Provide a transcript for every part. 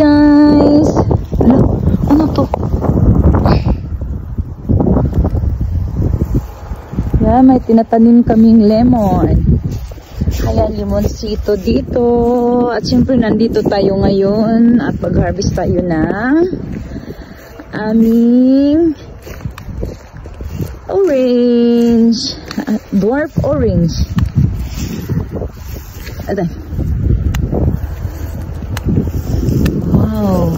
guys. Ano to? Yan, may tinatanim kaming lemon. Ayan, limonsito dito. At syempre, nandito tayo ngayon at mag-harvest tayo ng aming orange. Dwarf orange. Ayan. Wow.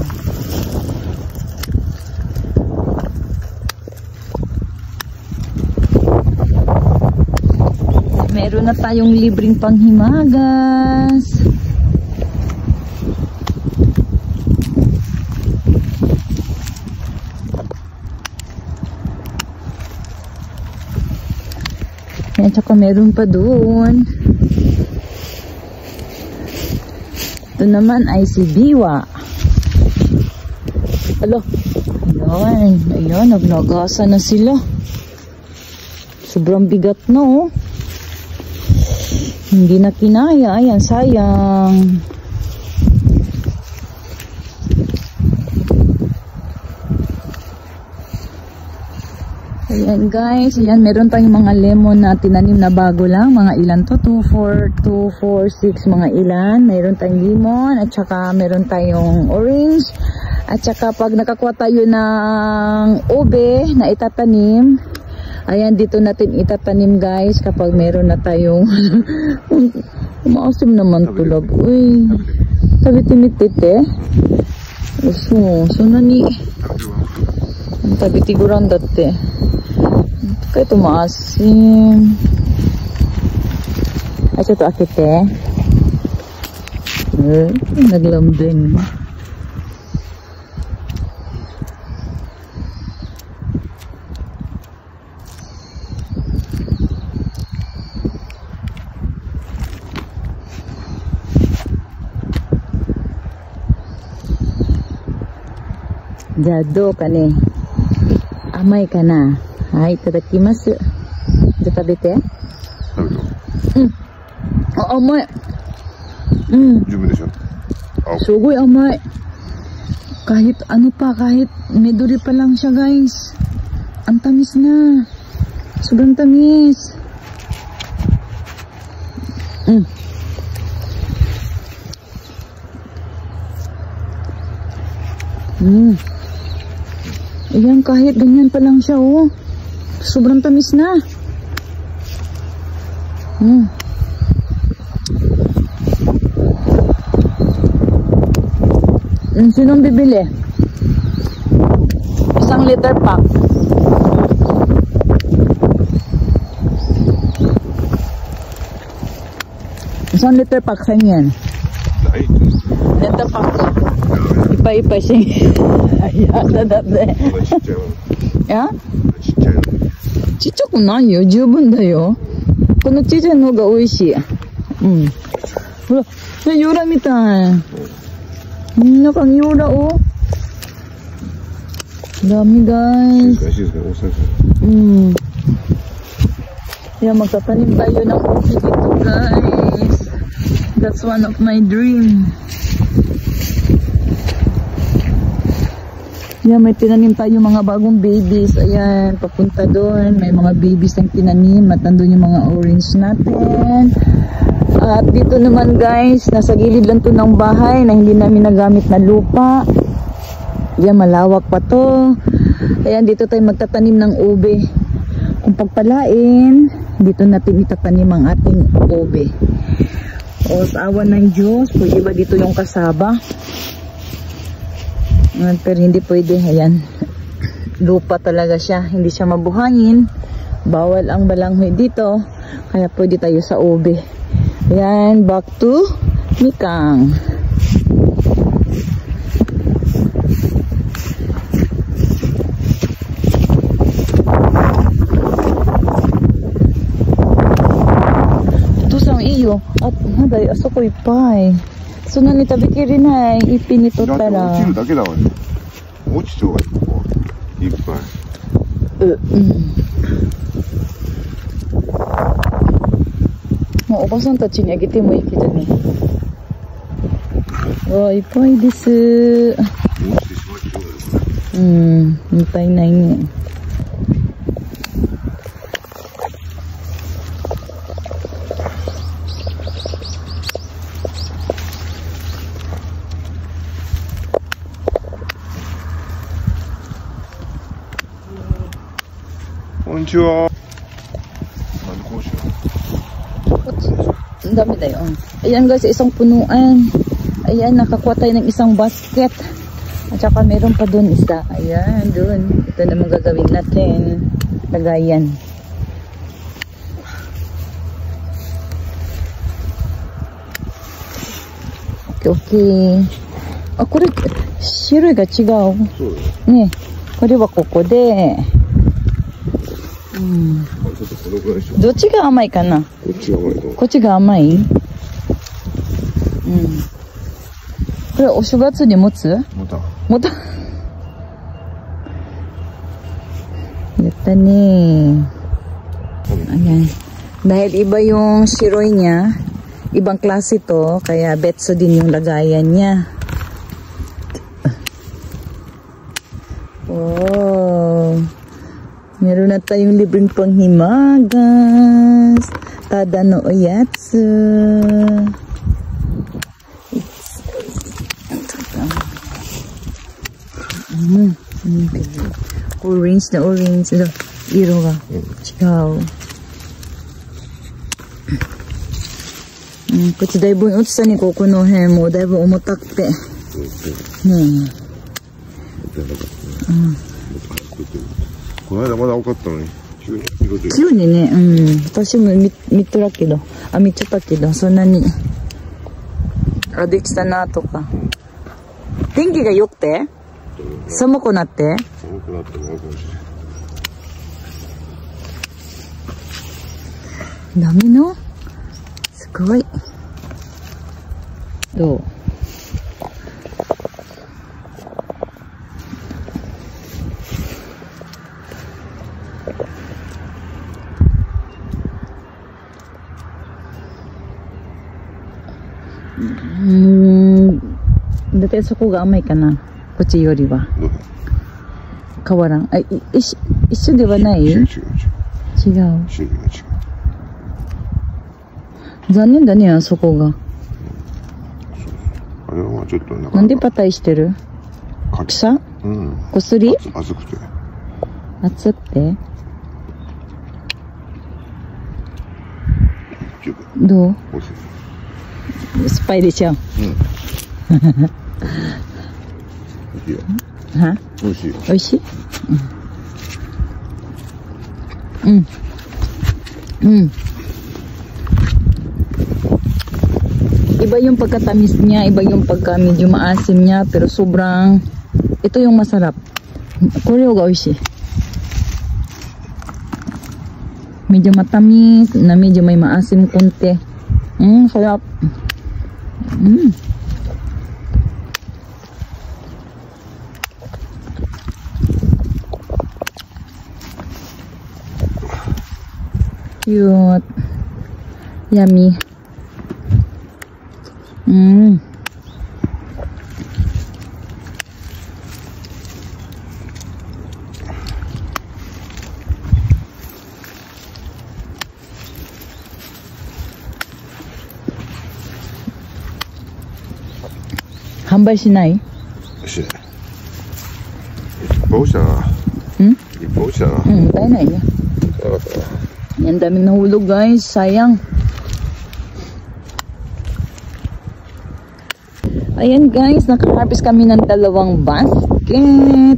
Meron na tayong libreng panghimagas. Yan, tsaka meron pa doon. Ito naman ay si Biwa. Alo. Ayan. Ayan, nagnagasa na sila. Sobrang bigat na, oh. Hindi na kinaya. Ayan, sayang. Ayan guys, ayan, meron tayong mga lemon na tinanim na bago lang. Mga ilan to? 2, 4, 6, mga ilan. Meron tayong lemon at saka meron tayong orange. At saka pag nakakuha tayo ng ube na itatanim, ayan, dito natin itatanim guys kapag meron na tayong maasim naman tulog. Uy, sabi tinitit eh. So nani sabi tiguran dati kaya ito maasim. Ay, ito akit eh. Naglambing. Jado ka ne. Amay ka na. Hai, itadakimasu. Ito tabite? Amay. Sugoy amay. Kahit ano pa, kahit midori pa lang siya guys. Ang tamis na. Sobrang tamis. Ayan, kahit ganyan pa lang siya, oh. Sobrang tamis na. Sinong bibili? 1 liter pack. Isang liter pack sa yan. Liter pack. Ipa-ipa siya. Ayan, dati. Ya? ちっちゃくないよ。十分だよ。このちっちゃいのが美味しい。ほら、ヨーラみたい。中にヨーラを。Dami guys. Yan, magtatanim tayo ng ubi dito guys. That's one of my dream. Yan, may tinanim tayo mga bagong babies. Ayan, papunta doon. May mga babies ang tinanim at nandun yung mga orange natin. At dito naman guys, nasa gilid lang to ng bahay na hindi namin nagamit na lupa. Yan, malawak pa to. Ayan, dito tayo magtatanim ng ube. Kung pagpalain, dito natin itatanim ang ating ube. O, sa awa ng Diyos, pwede ba dito yung kasaba? Pero hindi pwede. Ayan, lupa talaga siya, hindi siya mabuhangin. Bawal ang balanghoy dito, kaya pwede tayo sa ube. Ayan, back to Mikang. Ito sa iyo at naday aso ko ipay. So nanitabikirin na ipinito tara. Mo, おばさんたちにあげてもいいけどね。わ、いっぱいです。落ちてしまいそうだよ、これ。もったいないね。こんにちは。なんでこうしよう。Ang dami tayo. Ayan guys, isang punuan. Ayan, nakakuha tayo ng isang basket. At saka meron pa dun isa. Ayan, dun. Ito naman gagawin natin. Lagayan. Okay. Ah, これ、種類が違う。そうだよ。ね。これはここで。ちょっとこのぐらいしよう。どっちが甘いかな？こっちが甘いと思う。こっちが甘い？これお正月に持つ？また。持た。やったね。Ayan. Dahil iba yung siroy niya, ibang klase to, kaya betso din yung lagayan niya. Wow. Meron na tayong libreng panghimagas. Tada no oyatsu. Orange na orange. Iro ga. Chikao. こっちだいぶ落ちたね、ここの辺もだいぶ重たくて。この間まだ多かったのに、急に色で。急にね、私も見とらけど、見ちゃったけど、そんなに、できたなとか。天気が良くて寒くなって寒くなってもいいかもしれない。ダメのすごい。どうだってそこが甘いかな、こっちよりは。変わらん。一緒ではない？違う。残念だね、そこが。あれはちょっとなんでパタイしてる？草？こすり？熱くて。熱って？どう？酸っぱいでしょ。は？美味しい。美味しい？Iba yung pagkatamis niya, iba yung pagka medyo maasim niya, pero sobrang, ito yung masarap. Koreo ga oishi. Medyo matamis, na medyo may maasim konti. Sarap. Cute. Yummy. Hambayしない？しない。いっぱい落ちたな。いっぱい落ちたな。もったいないね。なかったな。Ang daming nahulog guys, sayang. Ayan guys, nakaharvest kami ng 2 basket.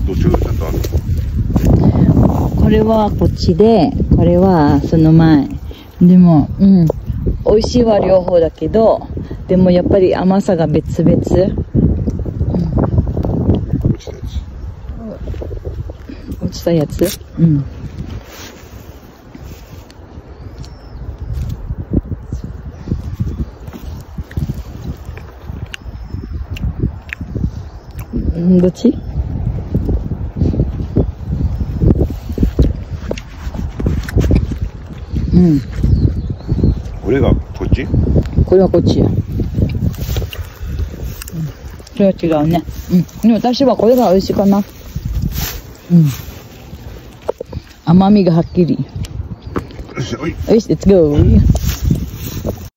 どっちがちゃんとあるの？これはこっちで、これはその前。でも、美味しいは両方だけど、でもやっぱり甘さが別々。落ちたやつ？どっち？これがこっち？これはこっちや。それは違うね。でも私はこれが美味しいかな。甘みがはっきり。よし、おい。よし、let's go.